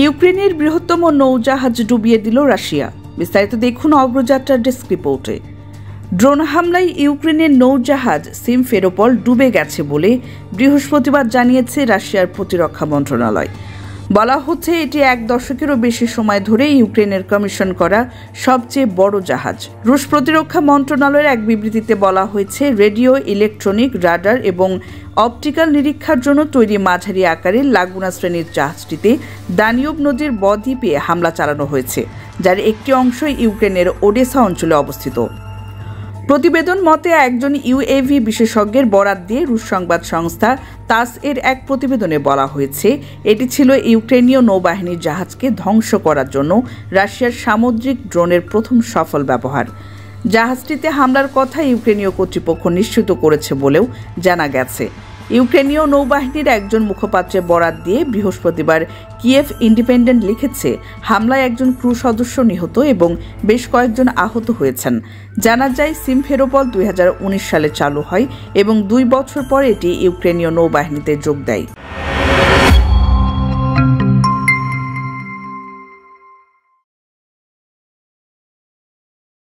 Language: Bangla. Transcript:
ইউক্রেনের বৃহত্তম নৌজাহাজ ডুবিয়ে দিল রাশিয়া। বিস্তারিত দেখুন অগ্রযাত্রার ডেস্ক রিপোর্টে। ড্রোন হামলায় ইউক্রেনের নৌজাহাজ সিমফেরোপল ডুবে গেছে বলে বৃহস্পতিবার জানিয়েছে রাশিয়ার প্রতিরক্ষা মন্ত্রণালয়। বলা হচ্ছে এটি 1 দশকেরও বেশি সময় ধরে ইউক্রেনের কমিশন করা সবচেয়ে বড় জাহাজ। রুশ প্রতিরক্ষা মন্ত্রণালয়ের এক বিবৃতিতে বলা হয়েছে, রেডিও, ইলেকট্রনিক, রাডার এবং অপটিক্যাল নিরীক্ষার জন্য তৈরি মাঝারি আকারের লাগুনা শ্রেণীর জাহাজটিতে দানিউব নদীর বদ্বীপে হামলা চালানো হয়েছে, যার একটি অংশ ইউক্রেনের ওডেসা অঞ্চলে অবস্থিত। প্রতিবেদন মতে একজন ইউএভি বিশেষজ্ঞের বরাত দিয়ে রুশ সংবাদ সংস্থা তাস এর এক প্রতিবেদনে বলা হয়েছে, এটি ছিল ইউক্রেনীয় নৌবাহিনীর জাহাজকে ধ্বংস করার জন্য রাশিয়ার সামুদ্রিক ড্রোনের প্রথম সফল ব্যবহার। জাহাজটিতে হামলার কথা ইউক্রেনীয় কর্তৃপক্ষ নিশ্চিত করেছে বলেও জানা গেছে। ইউক্রেনীয় নৌবাহিনীর একজন মুখপাত্রের বরাত দিয়ে বৃহস্পতিবার কিয়েভ ইন্ডিপেন্ডেন্ট লিখেছে, হামলায় একজন ক্রু সদস্য নিহত এবং বেশ কয়েকজন আহত হয়েছেন। জানা যায়, সিমফেরোপল 2019 সালে চালু হয় এবং 2 বছর পর এটি ইউক্রেনীয় নৌবাহিনীতে যোগ দেয়।